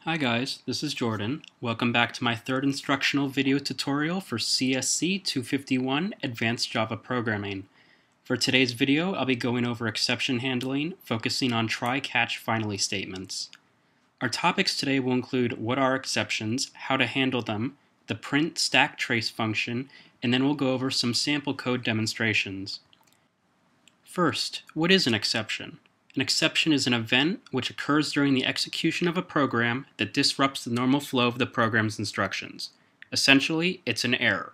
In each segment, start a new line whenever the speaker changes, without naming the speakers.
Hi guys, this is Jordan. Welcome back to my third instructional video tutorial for CSC-251 Advanced Java Programming. For today's video, I'll be going over exception handling, focusing on try-catch finally statements. Our topics today will include what are exceptions, how to handle them, the print stack trace function, and then we'll go over some sample code demonstrations. First, what is an exception? An exception is an event which occurs during the execution of a program that disrupts the normal flow of the program's instructions. Essentially, it's an error.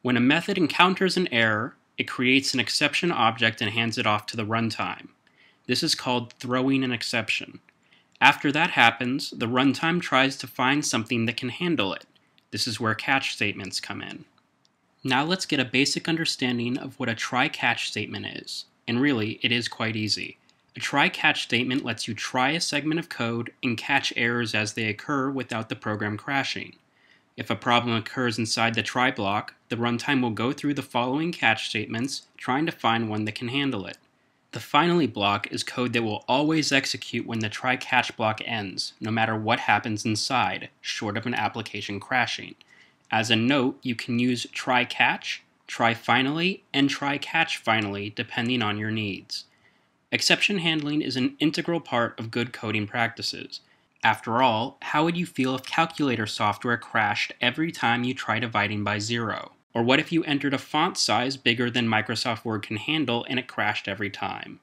When a method encounters an error, it creates an exception object and hands it off to the runtime. This is called throwing an exception. After that happens, the runtime tries to find something that can handle it. This is where catch statements come in. Now let's get a basic understanding of what a try-catch statement is. And really, it is quite easy. A try-catch statement lets you try a segment of code and catch errors as they occur without the program crashing. If a problem occurs inside the try block, the runtime will go through the following catch statements, trying to find one that can handle it. The finally block is code that will always execute when the try-catch block ends, no matter what happens inside, short of an application crashing. As a note, you can use try-catch, try-finally, and try-catch finally, depending on your needs. Exception handling is an integral part of good coding practices. After all, how would you feel if calculator software crashed every time you try dividing by 0? Or what if you entered a font size bigger than Microsoft Word can handle and it crashed every time?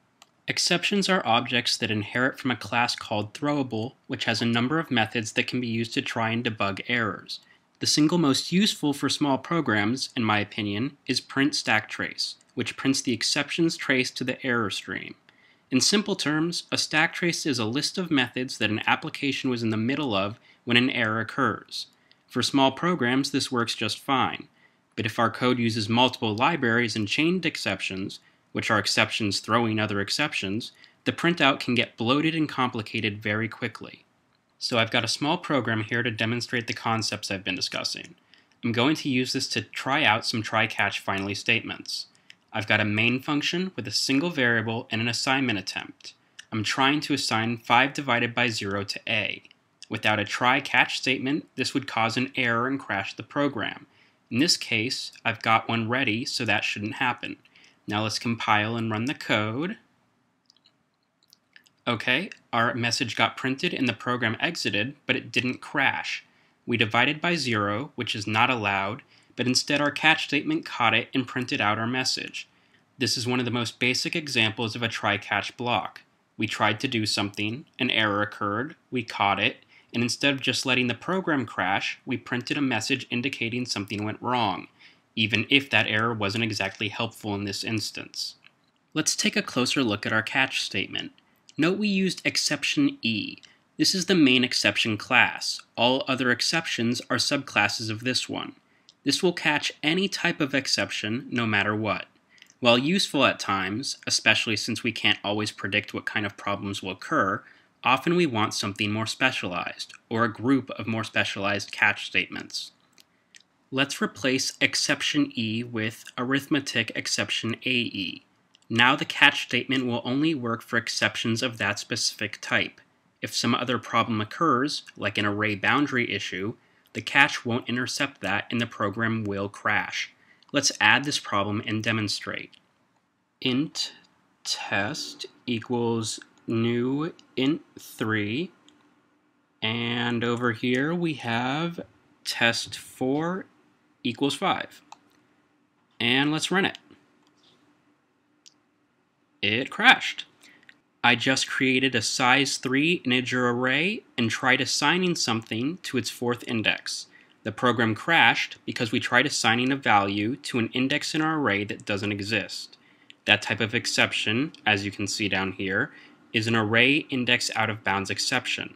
Exceptions are objects that inherit from a class called throwable, which has a number of methods that can be used to try and debug errors. The single most useful for small programs, in my opinion, is print stack trace, which prints the exceptions trace to the error stream. In simple terms, a stack trace is a list of methods that an application was in the middle of when an error occurs. For small programs, this works just fine. But if our code uses multiple libraries and chained exceptions, which are exceptions throwing other exceptions, the printout can get bloated and complicated very quickly. So I've got a small program here to demonstrate the concepts I've been discussing. I'm going to use this to try out some try-catch finally statements. I've got a main function with a single variable and an assignment attempt. I'm trying to assign 5 divided by 0 to a. Without a try-catch statement, this would cause an error and crash the program. In this case, I've got one ready, so that shouldn't happen. Now let's compile and run the code. Okay, our message got printed and the program exited, but it didn't crash. We divided by 0, which is not allowed, but instead our catch statement caught it and printed out our message. This is one of the most basic examples of a try-catch block. We tried to do something, an error occurred, we caught it, and instead of just letting the program crash, we printed a message indicating something went wrong, even if that error wasn't exactly helpful in this instance. Let's take a closer look at our catch statement. Note we used exception E. This is the main exception class. All other exceptions are subclasses of this one. This will catch any type of exception, no matter what. While useful at times, especially since we can't always predict what kind of problems will occur, often we want something more specialized, or a group of more specialized catch statements. Let's replace exception E with arithmetic exception AE. Now the catch statement will only work for exceptions of that specific type. If some other problem occurs, like an array boundary issue, the catch won't intercept that and the program will crash. Let's add this problem and demonstrate. Int test equals new int 3, and over here we have test 4 equals 5. And let's run it. It crashed. I just created a size 3 integer array and tried assigning something to its 4th index. The program crashed because we tried assigning a value to an index in our array that doesn't exist. That type of exception, as you can see down here, is an array index out of bounds exception.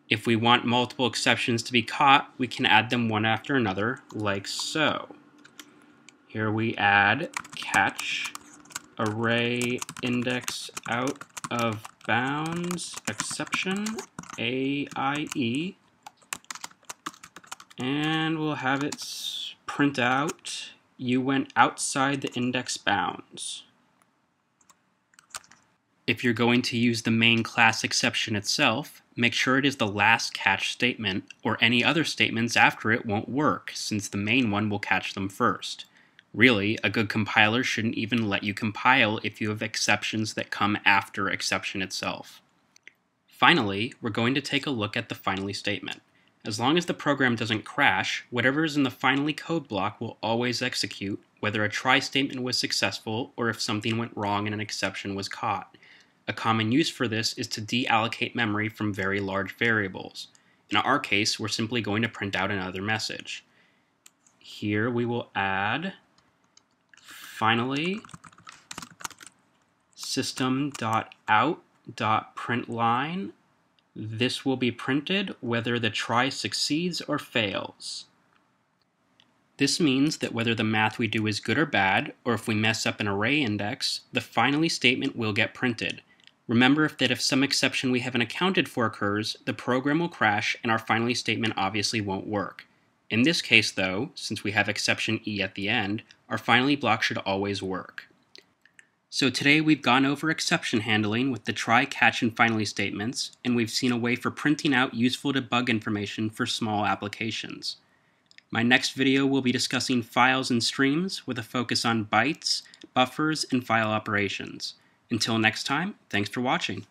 If we want multiple exceptions to be caught, we can add them one after another, like so. Here we add catch array index out of bounds exception AIE, and we'll have it print out you went outside the index bounds. If you're going to use the main class exception itself, make sure it is the last catch statement, or any other statements after it won't work, since the main one will catch them first. Really, a good compiler shouldn't even let you compile if you have exceptions that come after exception itself. Finally, we're going to take a look at the finally statement. As long as the program doesn't crash, whatever is in the finally code block will always execute, whether a try statement was successful or if something went wrong and an exception was caught. A common use for this is to deallocate memory from very large variables. In our case, we're simply going to print out another message. Here we will add finally system.out.println. This will be printed whether the try succeeds or fails. This means that whether the math we do is good or bad, or if we mess up an array index, the finally statement will get printed. Remember that if some exception we haven't accounted for occurs, the program will crash and our finally statement obviously won't work. In this case though, since we have exception E at the end, our finally block should always work. So today we've gone over exception handling with the try, catch, and finally statements, and we've seen a way for printing out useful debug information for small applications. My next video will be discussing files and streams with a focus on bytes, buffers, and file operations. Until next time, thanks for watching.